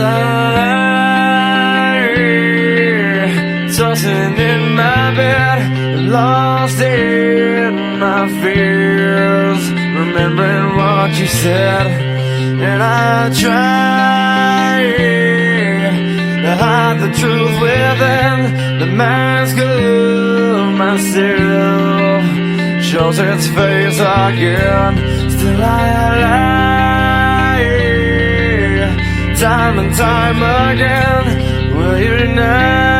lie, tossing in my bed, lost in my fears, remembering what you said. And I try to hide the truth within the mask of myself, shows its face again. Still I lie, time and time again. Will you now?